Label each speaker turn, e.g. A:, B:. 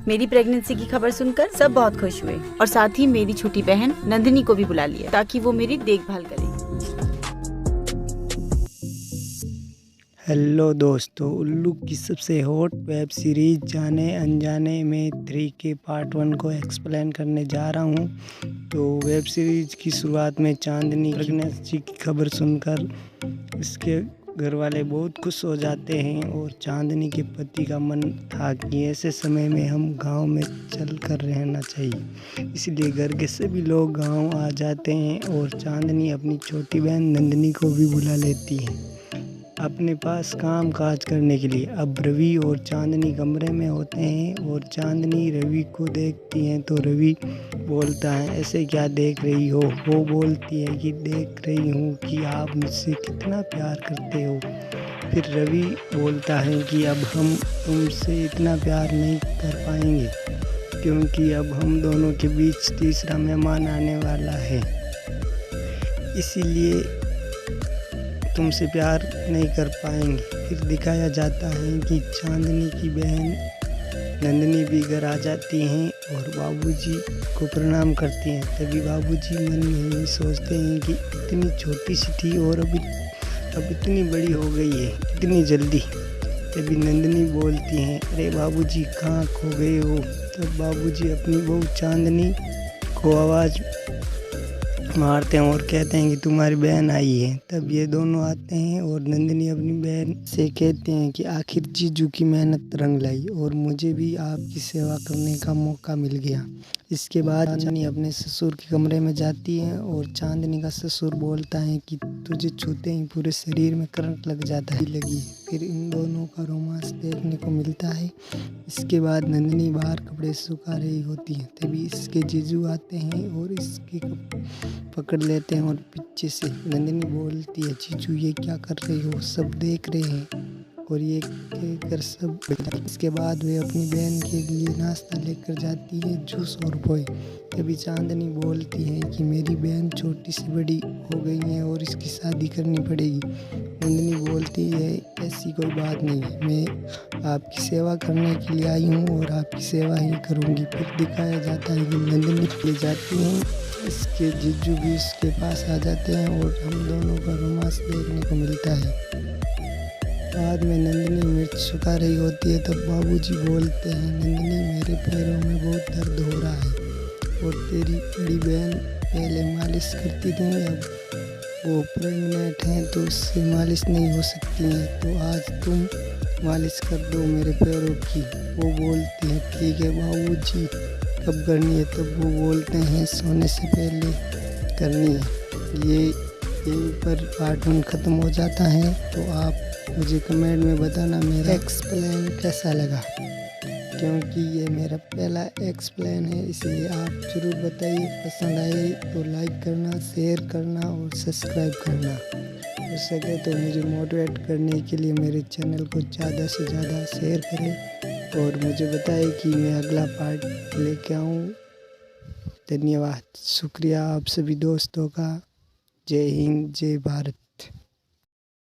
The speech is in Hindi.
A: मेरी प्रेगनेंसी की खबर सुनकर सब बहुत खुश हुए और साथ ही मेरी छोटी बहन नंदिनी को भी बुला लिया ताकि वो मेरी देखभाल करे।
B: हेलो दोस्तों, उल्लू की सबसे हॉट वेब सीरीज जाने अनजाने में 3 के पार्ट 1 को एक्सप्लेन करने जा रहा हूँ। तो वेब सीरीज की शुरुआत में चांदनी प्रेगनेंसी की खबर सुनकर इसके घर वाले बहुत खुश हो जाते हैं और चांदनी के पति का मन था कि ऐसे समय में हम गांव में चल कर रहना चाहिए, इसलिए घर के सभी लोग गांव आ जाते हैं और चांदनी अपनी छोटी बहन नंदिनी को भी बुला लेती है अपने पास काम काज करने के लिए। अब रवि और चांदनी कमरे में होते हैं और चांदनी रवि को देखती है तो रवि बोलता है, ऐसे क्या देख रही हो? वो बोलती है कि देख रही हूँ कि आप मुझसे कितना प्यार करते हो। फिर रवि बोलता है कि अब हम तुमसे इतना प्यार नहीं कर पाएंगे क्योंकि अब हम दोनों के बीच तीसरा मेहमान आने वाला है, इसीलिए तुमसे प्यार नहीं कर पाएंगे। फिर दिखाया जाता है कि चांदनी की बहन नंदिनी भी घर आ जाती हैं और बाबूजी को प्रणाम करती हैं। तभी बाबूजी मन में ही सोचते हैं कि इतनी छोटी सी थी और अब इतनी बड़ी हो गई है, इतनी जल्दी। तभी नंदिनी बोलती हैं, अरे बाबूजी कहाँ खो गए हो? तब बाबूजी अपनी बहू चांदनी को आवाज़ मारते हैं और कहते हैं कि तुम्हारी बहन आई है। तब ये दोनों आते हैं और नंदिनी अपनी बहन से कहते हैं कि आखिर जीजू की मेहनत रंग लाई और मुझे भी आपकी सेवा करने का मौका मिल गया। इसके बाद चांदनी अपने ससुर के कमरे में जाती है और चांदनी का ससुर बोलता है कि तुझे छूते ही पूरे शरीर में करंट लग जाता है लगी। फिर इन दोनों का रोमांस देखने को मिलता है। इसके बाद नंदिनी बाहर कपड़े सुखा रही होती है, तभी इसके जीजू आते हैं और इसके पकड़ लेते हैं और पीछे से नंदिनी बोलती है, जीजू ये क्या कर रही हो? सब देख रहे हैं। और ये कहकर सब। इसके बाद वे अपनी बहन के लिए नाश्ता लेकर जाती है, जूस और पोहे। तभी चांदनी बोलती है कि मेरी बहन छोटी सी बड़ी हो गई है और इसकी शादी करनी पड़ेगी। नंदिनी बोलती है, ऐसी कोई बात नहीं है, मैं आपकी सेवा करने के लिए आई हूँ और आपकी सेवा ही करूँगी। फिर दिखाया जाता है कि नंदिनी ले जाती हैं, इसके जीजू भी इसके पास आ जाते हैं और हम दोनों का रोमांस देखने को मिलता है। बाद में नंदिनी मिर्च सुखा रही होती है, तब बाबूजी बोलते हैं, नंदिनी मेरे पैरों में बहुत दर्द हो रहा है और तेरी बड़ी बहन पहले मालिश करती थी, अब वो प्रेग्नेंट हैं तो उससे मालिश नहीं हो सकती है, तो आज तुम मालिश कर दो मेरे पैरों की। वो बोलती है, ठीक है बाबूजी, कब करनी है? तब वो बोलते हैं, सोने से पहले करनी है। यहीं पर पार्ट 1 ख़त्म हो जाता है। तो आप मुझे कमेंट में बताना मेरा एक्सप्लेन कैसा लगा, क्योंकि ये मेरा पहला एक्सप्लेन है, इसलिए आप ज़रूर बताइए। पसंद आए तो लाइक करना, शेयर करना और सब्सक्राइब करना। हो सके तो मुझे मोटिवेट करने के लिए मेरे चैनल को ज़्यादा से ज़्यादा शेयर करें और मुझे बताएं कि मैं अगला पार्ट लेके आऊँ। धन्यवाद, शुक्रिया आप सभी दोस्तों का। जय हिंद, जय भारत।